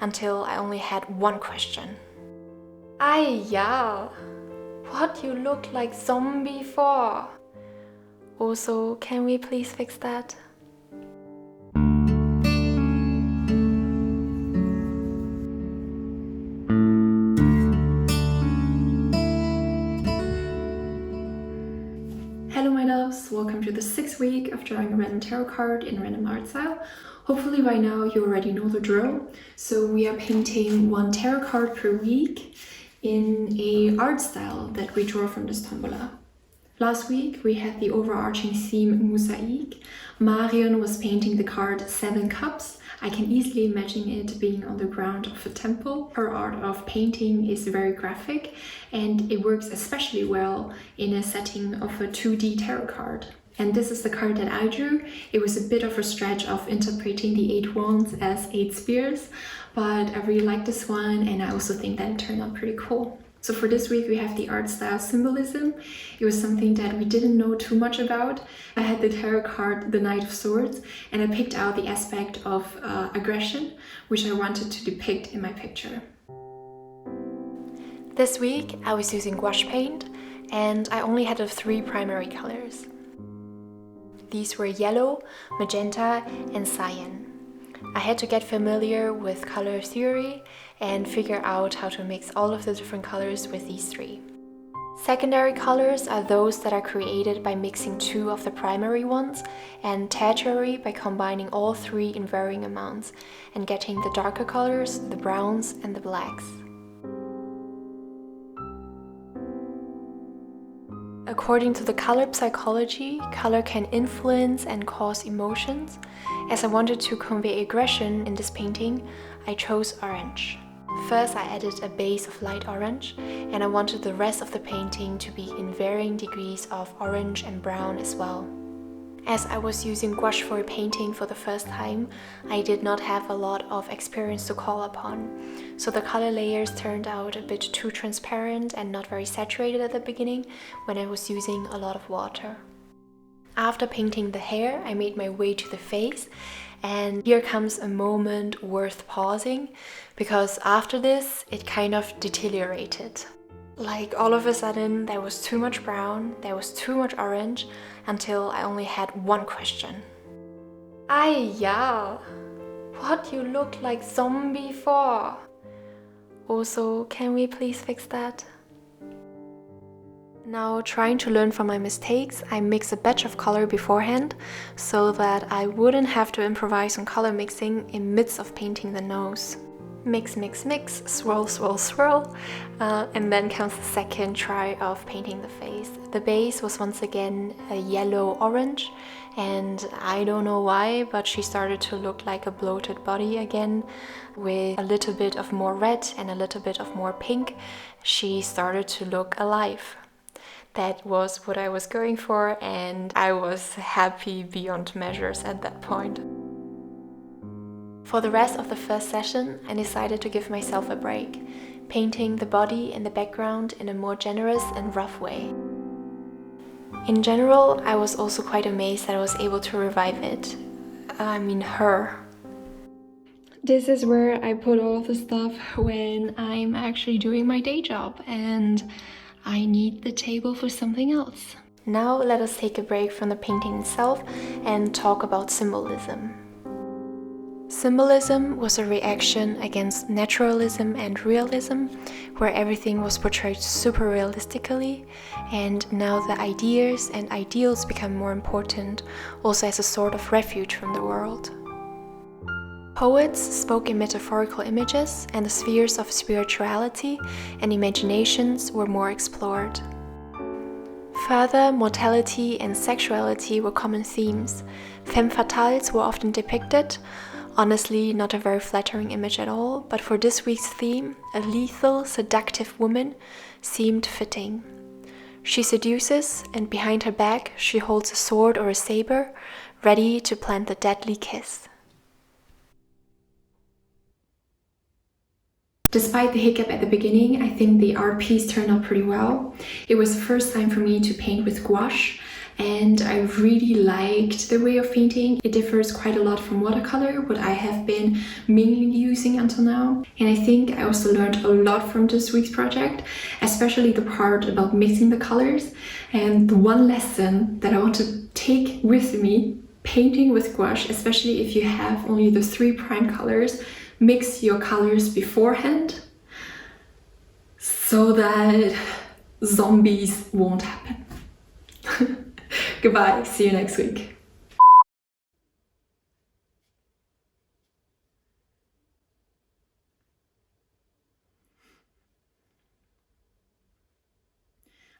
until I only had one question. Ay ja, what you look like zombie for? Also, can we please fix that? Hello my loves, welcome to the 6th week of drawing a random tarot card in random art style. Hopefully by now you already know the drill. So we are painting one tarot card per week in a art style that we draw from this tombola. Last week we had the overarching theme Mosaic. Marion was painting the card 7 Cups. I can easily imagine it being on the ground of a temple. Her art of painting is very graphic and it works especially well in a setting of a 2D tarot card. And this is the card that I drew. It was a bit of a stretch of interpreting the 8 wands as 8 spears, but I really like this one and I also think that it turned out pretty cool. So for this week we have the art Style Symbolism. It was something that we didn't know too much about. I had the tarot card, the Knight of Swords, and I picked out the aspect of aggression, which I wanted to depict in my picture. This week I was using gouache paint and I only had 3 primary colors. These were yellow, magenta and cyan. I had to get familiar with color theory and figure out how to mix all of the different colors with these 3. Secondary colors are those that are created by mixing 2 of the primary ones, and tertiary by combining all 3 in varying amounts and getting the darker colors, the browns and the blacks. According to the color psychology, color can influence and cause emotions. As I wanted to convey aggression in this painting, I chose orange. First I added a base of light orange, and I wanted the rest of the painting to be in varying degrees of orange and brown as well. As I was using gouache for a painting for the first time, I did not have a lot of experience to call upon, so the color layers turned out a bit too transparent and not very saturated at the beginning when I was using a lot of water. After painting the hair, I made my way to the face, and here comes a moment worth pausing, because after this it kind of deteriorated. Like all of a sudden there was too much brown, there was too much orange, until I only had one question. Ay ja, what you look like zombie for? Also, can we please fix that? Now, trying to learn from my mistakes, I mixed a batch of color beforehand so that I wouldn't have to improvise on color mixing in midst of painting the nose. Mix, mix, mix, swirl, swirl, swirl, and then comes the second try of painting the face. The base was once again a yellow-orange, and I don't know why, but she started to look like a bloated body again, with a little bit of more red and a little bit of more pink. She started to look alive. That was what I was going for, and I was happy beyond measures at that point. For the rest of the first session, I decided to give myself a break, painting the body and the background in a more generous and rough way. In general, I was also quite amazed that I was able to revive it. I mean, her. This is where I put all of the stuff when I'm actually doing my day job and I need the table for something else. Now let us take a break from the painting itself and talk about symbolism. Symbolism was a reaction against naturalism and realism, where everything was portrayed super realistically, and now the ideas and ideals become more important, also as a sort of refuge from the world. Poets spoke in metaphorical images, and the spheres of spirituality and imaginations were more explored. Further, mortality and sexuality were common themes. Femme fatales were often depicted. Honestly, not a very flattering image at all, but for this week's theme, a lethal, seductive woman seemed fitting. She seduces, and behind her back she holds a sword or a saber, ready to plant the deadly kiss. Despite the hiccup at the beginning, I think the art piece turned out pretty well. It was the first time for me to paint with gouache, and I really liked the way of painting. It differs quite a lot from watercolor, what I have been mainly using until now. And I think I also learned a lot from this week's project, especially the part about mixing the colors. And the one lesson that I want to take with me, painting with gouache, especially if you have only the 3 prime colors, mix your colors beforehand so that zombies won't happen. Goodbye, see you next week.